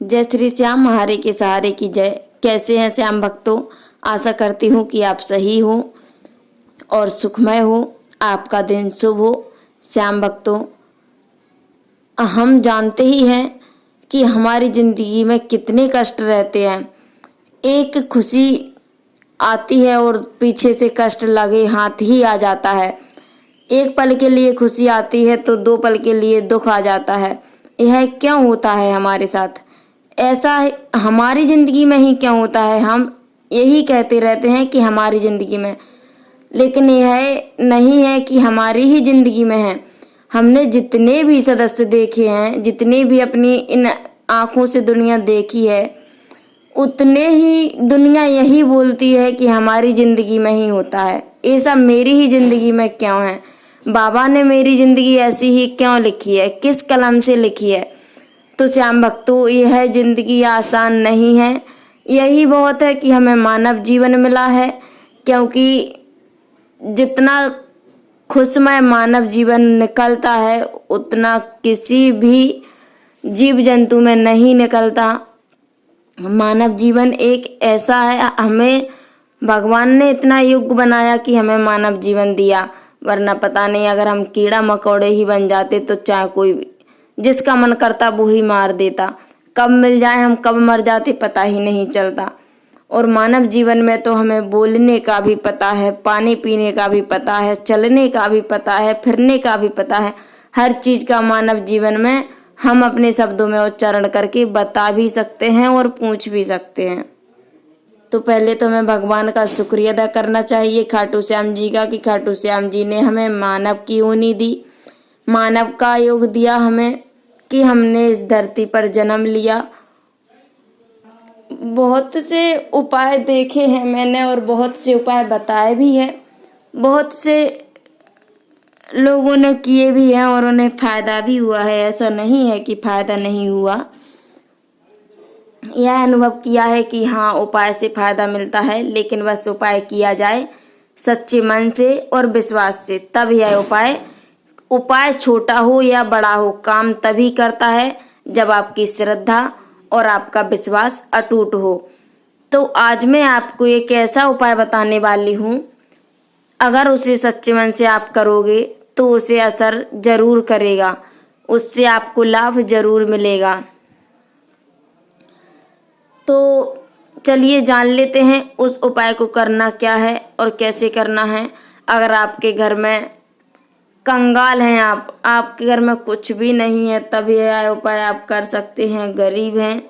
जय श्री श्याम महारे के सहारे की जय। कैसे हैं श्याम भक्तों? आशा करती हूँ कि आप सही हो और सुखमय हो, आपका दिन शुभ हो। श्याम भक्तों, हम जानते ही हैं कि हमारी ज़िंदगी में कितने कष्ट रहते हैं। एक खुशी आती है और पीछे से कष्ट लगे हाथ ही आ जाता है। एक पल के लिए खुशी आती है तो 2 पल के लिए दुख आ जाता है। यह क्यों होता है हमारे साथ? ऐसा हमारी ज़िंदगी में ही क्यों होता है? हम यही कहते रहते हैं कि हमारी ज़िंदगी में, लेकिन यह नहीं है कि हमारी ही ज़िंदगी में है। हमने जितने भी सदस्य देखे हैं, जितने भी अपनी इन आँखों से दुनिया देखी है, उतने ही दुनिया यही बोलती है कि हमारी ज़िंदगी में ही होता है। ये सब मेरी ही ज़िंदगी में क्यों है? बाबा ने मेरी ज़िंदगी ऐसी ही क्यों लिखी है? किस कलम से लिखी है? तो श्याम भक्तों, यह ज़िंदगी आसान नहीं है। यही बहुत है कि हमें मानव जीवन मिला है, क्योंकि जितना खुशमय मानव जीवन निकलता है उतना किसी भी जीव जंतु में नहीं निकलता। मानव जीवन एक ऐसा है, हमें भगवान ने इतना योग्य बनाया कि हमें मानव जीवन दिया, वरना पता नहीं अगर हम कीड़ा मकोड़े ही बन जाते तो चाहे कोई भी जिसका मन करता वो ही मार देता। कब मिल जाए हम कब मर जाते पता ही नहीं चलता। और मानव जीवन में तो हमें बोलने का भी पता है, पानी पीने का भी पता है, चलने का भी पता है, फिरने का भी पता है। हर चीज़ का मानव जीवन में हम अपने शब्दों में उच्चारण करके बता भी सकते हैं और पूछ भी सकते हैं। तो पहले तो हमें भगवान का शुक्रिया अदा करना चाहिए खाटू श्याम जी का, कि खाटू श्याम जी ने हमें मानव की योनि दी, मानव का योग दिया हमें, कि हमने इस धरती पर जन्म लिया। बहुत से उपाय देखे हैं मैंने और बहुत से उपाय बताए भी हैं। बहुत से लोगों ने किए भी हैं और उन्हें फ़ायदा भी हुआ है। ऐसा नहीं है कि फ़ायदा नहीं हुआ। यह अनुभव किया है कि हाँ, उपाय से फ़ायदा मिलता है, लेकिन बस उपाय किया जाए सच्चे मन से और विश्वास से, तब यह उपाय छोटा हो या बड़ा हो, काम तभी करता है जब आपकी श्रद्धा और आपका विश्वास अटूट हो। तो आज मैं आपको एक ऐसा उपाय बताने वाली हूँ, अगर उसे सच्चे मन से आप करोगे तो उसे असर जरूर करेगा, उससे आपको लाभ जरूर मिलेगा। तो चलिए जान लेते हैं उस उपाय को करना क्या है और कैसे करना है। अगर आपके घर में कंगाल हैं, आपके घर में कुछ भी नहीं है, तब यह उपाय आप कर सकते हैं। गरीब हैं,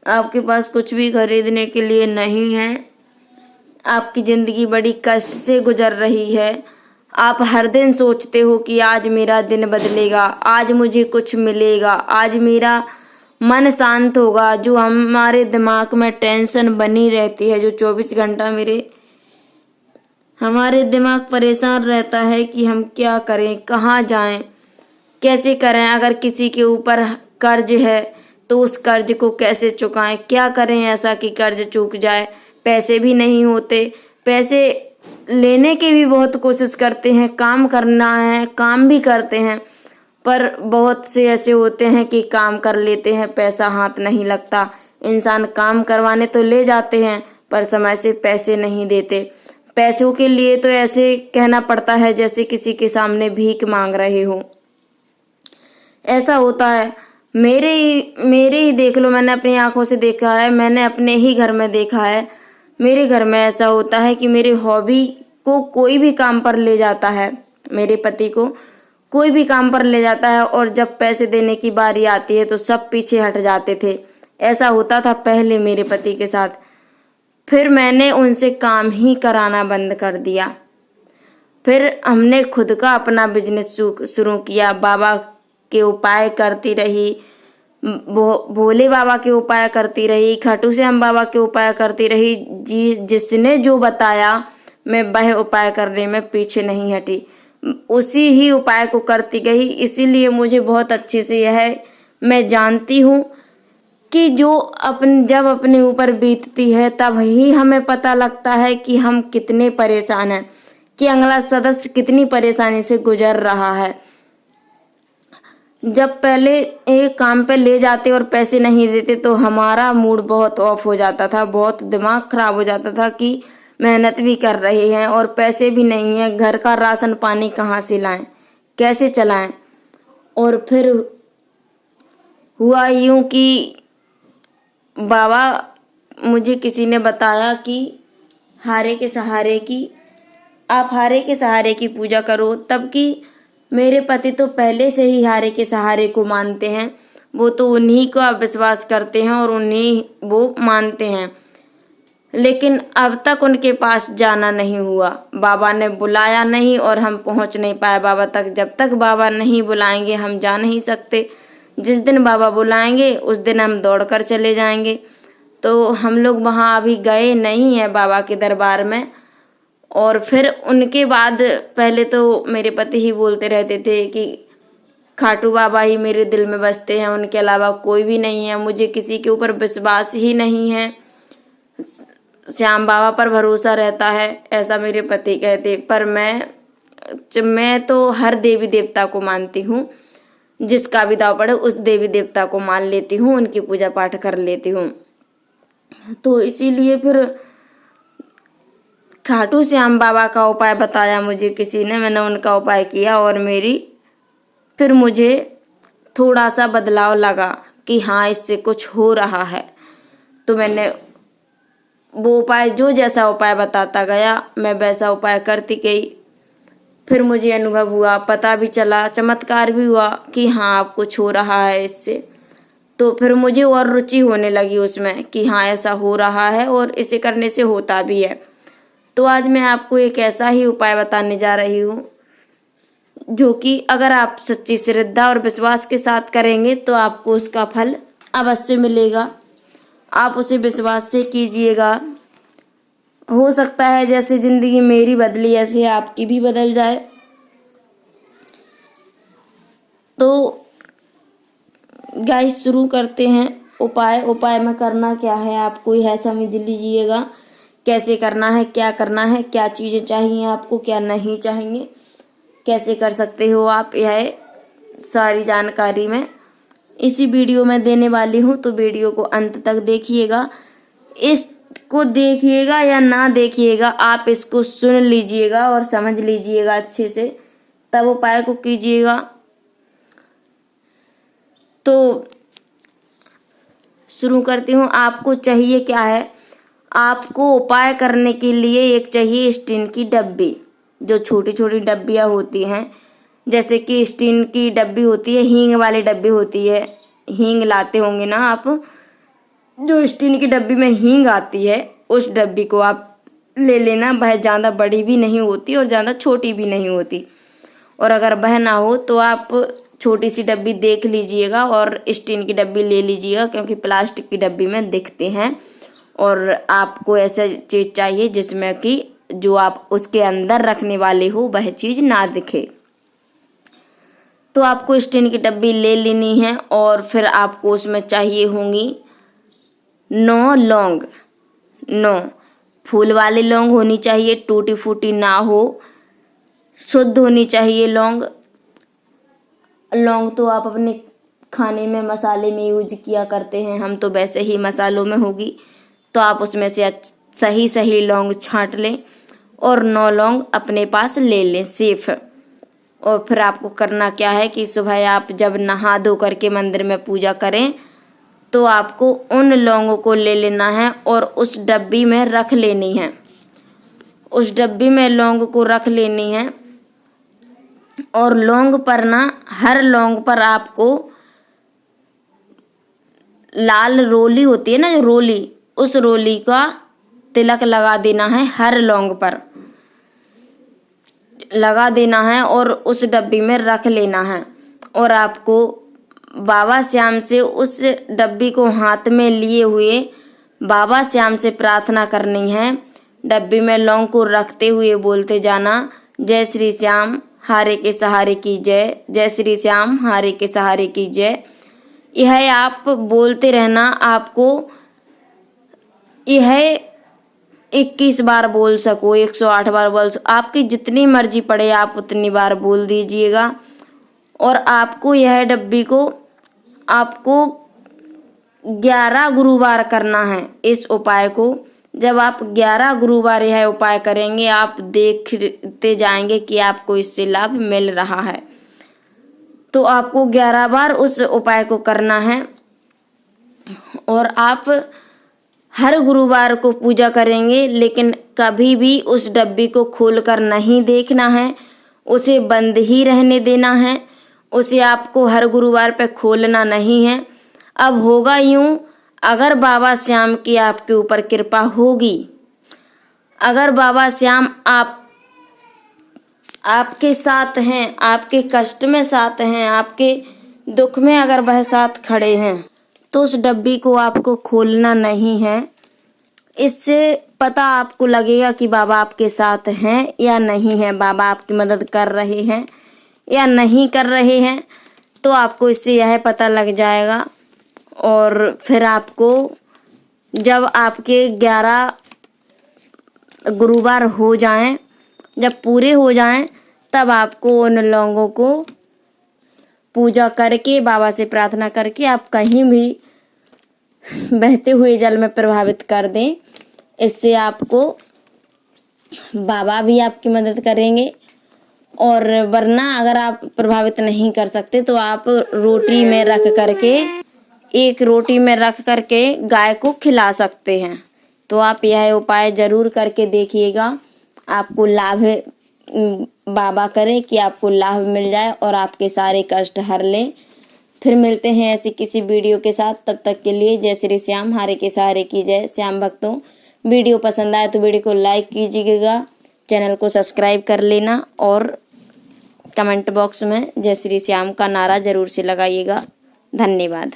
आपके पास कुछ भी खरीदने के लिए नहीं है, आपकी ज़िंदगी बड़ी कष्ट से गुजर रही है, आप हर दिन सोचते हो कि आज मेरा दिन बदलेगा, आज मुझे कुछ मिलेगा, आज मेरा मन शांत होगा। जो हमारे दिमाग में टेंशन बनी रहती है, जो 24 घंटा हमारे दिमाग परेशान रहता है कि हम क्या करें, कहाँ जाएं, कैसे करें। अगर किसी के ऊपर कर्ज है तो उस कर्ज को कैसे चुकाएं, क्या करें ऐसा कि कर्ज चूक जाए। पैसे भी नहीं होते, पैसे लेने की भी बहुत कोशिश करते हैं, काम करना है काम भी करते हैं, पर बहुत से ऐसे होते हैं कि काम कर लेते हैं, पैसा हाथ नहीं लगता। इंसान काम करवाने तो ले जाते हैं पर समय से पैसे नहीं देते। पैसों के लिए तो ऐसे कहना पड़ता है जैसे किसी के सामने भीख मांग रहे हो। ऐसा होता है। मेरे ही देख लो, मैंने अपनी आंखों से देखा है, मैंने अपने ही घर में देखा है। मेरे घर में ऐसा होता है कि मेरे हॉबी को कोई भी काम पर ले जाता है, मेरे पति को कोई भी काम पर ले जाता है, और जब पैसे देने की बारी आती है तो सब पीछे हट जाते थे। ऐसा होता था पहले मेरे पति के साथ। फिर मैंने उनसे काम ही कराना बंद कर दिया। फिर हमने खुद का अपना बिजनेस शुरू किया। बाबा के उपाय करती रही, भोले बाबा के उपाय करती रही, खाटू श्याम बाबा के उपाय करती रही। जिसने जो बताया मैं वह उपाय करने में पीछे नहीं हटी, उसी ही उपाय को करती गई। इसीलिए मुझे बहुत अच्छे से यह मैं जानती हूँ कि जब अपने ऊपर बीतती है तब ही हमें पता लगता है कि हम कितने परेशान हैं, कि अगला सदस्य कितनी परेशानी से गुजर रहा है। जब पहले एक काम पे ले जाते और पैसे नहीं देते तो हमारा मूड बहुत ऑफ हो जाता था, बहुत दिमाग खराब हो जाता था कि मेहनत भी कर रहे हैं और पैसे भी नहीं हैं, घर का राशन पानी कहाँ से लाएं, कैसे चलाएं। और फिर हुआ यूं कि बाबा मुझे किसी ने बताया कि हारे के सहारे की, आप हारे के सहारे की पूजा करो। तब कि मेरे पति तो पहले से ही हारे के सहारे को मानते हैं, वो तो उन्हीं का विश्वास करते हैं और उन्हीं वो मानते हैं। लेकिन अब तक उनके पास जाना नहीं हुआ, बाबा ने बुलाया नहीं और हम पहुंच नहीं पाए बाबा तक। जब तक बाबा नहीं बुलाएंगे हम जा नहीं सकते। जिस दिन बाबा बुलाएंगे उस दिन हम दौड़कर चले जाएंगे। तो हम लोग वहाँ अभी गए नहीं हैं बाबा के दरबार में। और फिर उनके बाद पहले तो मेरे पति ही बोलते रहते थे कि खाटू बाबा ही मेरे दिल में बसते हैं, उनके अलावा कोई भी नहीं है, मुझे किसी के ऊपर विश्वास ही नहीं है, श्याम बाबा पर भरोसा रहता है, ऐसा मेरे पति कहते। पर मैं तो हर देवी देवता को मानती हूँ, जिसका भी दाव पड़े उस देवी देवता को मान लेती हूँ, उनकी पूजा पाठ कर लेती हूँ। तो इसीलिए फिर खाटू श्याम बाबा का उपाय बताया मुझे किसी ने, मैंने उनका उपाय किया और फिर मुझे थोड़ा सा बदलाव लगा कि हाँ इससे कुछ हो रहा है। तो मैंने वो उपाय, जो जैसा उपाय बताता गया मैं वैसा उपाय करती गई। फिर मुझे अनुभव हुआ, पता भी चला, चमत्कार भी हुआ कि हाँ अब कुछ हो रहा है इससे। तो फिर मुझे और रुचि होने लगी उसमें कि हाँ ऐसा हो रहा है और इसे करने से होता भी है। तो आज मैं आपको एक ऐसा ही उपाय बताने जा रही हूँ जो कि अगर आप सच्ची श्रद्धा और विश्वास के साथ करेंगे तो आपको उसका फल अवश्य मिलेगा। आप उसे विश्वास से कीजिएगा। हो सकता है जैसे जिंदगी मेरी बदली ऐसे आपकी भी बदल जाए। तो गाइस शुरू करते हैं उपाय में करना क्या है आपको यह समझ लीजिएगा, कैसे करना है, क्या चीज़ें चाहिए आपको, क्या नहीं चाहिए, कैसे कर सकते हो आप, यह सारी जानकारी मैं इसी वीडियो में देने वाली हूँ। तो वीडियो को अंत तक देखिएगा। इसको देखिएगा या ना देखिएगा, आप इसको सुन लीजिएगा और समझ लीजिएगा अच्छे से, तब उपाय को कीजिएगा। तो शुरू करती हूँ। आपको चाहिए क्या है, आपको उपाय करने के लिए एक चाहिए स्टील की डब्बी, जो छोटी छोटी डब्बियाँ होती हैं, जैसे कि स्टील की डब्बी होती है, हींग वाली डब्बी होती है, हींग लाते होंगे ना आप, जो स्टील की डब्बी में हींग आती है उस डब्बी को आप ले लेना। वह ज़्यादा बड़ी भी नहीं होती और ज़्यादा छोटी भी नहीं होती। और अगर वह ना हो तो आप छोटी सी डब्बी देख लीजिएगा और स्टील की डब्बी ले लीजिएगा, क्योंकि प्लास्टिक की डब्बी में दिखते हैं। और आपको ऐसा चीज़ चाहिए जिसमें कि जो आप उसके अंदर रखने वाले हो वह चीज़ ना दिखे। तो आपको स्टील की डब्बी ले लेनी है और फिर आपको उसमें चाहिए होंगी 9 लौंग। 9 फूल वाली लौंग होनी चाहिए, टूटी फूटी ना हो, शुद्ध होनी चाहिए लौंग। लौंग तो आप अपने खाने में मसाले में यूज किया करते हैं, हम तो वैसे ही मसालों में होगी। तो आप उसमें से सही लौंग छांट लें और 9 लौंग अपने पास ले लें सेफ। और फिर आपको करना क्या है कि सुबह आप जब नहा धो करके मंदिर में पूजा करें तो आपको उन लौंगों को ले लेना है और उस डब्बी में रख लेनी है। उस डब्बी में लौंग को रख लेनी है। और लौंग पर ना, हर लौंग पर आपको लाल रोली होती है ना, जो रोली, उस रोली का तिलक लगा देना है, हर लौंग पर लगा देना है और उस डब्बी में रख लेना है। और आपको बाबा श्याम से उस डब्बी को हाथ में लिए हुए बाबा श्याम से प्रार्थना करनी है। डब्बी में लौंग को रखते हुए बोलते जाना, जय श्री श्याम हारे के सहारे की जय, जय श्री श्याम हारे के सहारे की जय। यह आप बोलते रहना। आपको यह 21 बार बोल सको, 108 बार बोल सको, आपकी जितनी मर्जी पड़े आप उतनी बार बोल दीजिएगा। और आपको यह डब्बी को आपको 11 गुरुवार करना है इस उपाय को। जब आप 11 गुरुवार यह उपाय करेंगे आप देखते जाएंगे कि आपको इससे लाभ मिल रहा है। तो आपको 11 बार उस उपाय को करना है और आप हर गुरुवार को पूजा करेंगे, लेकिन कभी भी उस डब्बी को खोलकर नहीं देखना है, उसे बंद ही रहने देना है। उसे आपको हर गुरुवार पे खोलना नहीं है। अब होगा यूं, अगर बाबा श्याम की आपके ऊपर कृपा होगी, अगर बाबा श्याम आपके साथ हैं, आपके कष्ट में साथ हैं, आपके दुख में अगर वह साथ खड़े हैं, तो उस डब्बी को आपको खोलना नहीं है। इससे पता आपको लगेगा कि बाबा आपके साथ हैं या नहीं है, बाबा आपकी मदद कर रहे हैं या नहीं कर रहे हैं। तो आपको इससे यह पता लग जाएगा। और फिर आपको जब आपके 11 गुरुवार हो जाएं, जब पूरे हो जाएं, तब आपको उन लोगों को पूजा करके, बाबा से प्रार्थना करके आप कहीं भी बहते हुए जल में प्रभावित कर दें। इससे आपको बाबा भी आपकी मदद करेंगे। और वरना अगर आप प्रभावित नहीं कर सकते तो आप रोटी में रख करके, एक रोटी में रख करके गाय को खिला सकते हैं। तो आप यह उपाय ज़रूर करके देखिएगा। आपको लाभ, बाबा करे कि आपको लाभ मिल जाए और आपके सारे कष्ट हर लें। फिर मिलते हैं ऐसी किसी वीडियो के साथ। तब तक के लिए जय श्री श्याम, हारे के सहारे की जय। श्याम भक्तों, वीडियो पसंद आए तो वीडियो को लाइक कीजिएगा, चैनल को सब्सक्राइब कर लेना और कमेंट बॉक्स में जय श्री श्याम का नारा ज़रूर से लगाइएगा। धन्यवाद।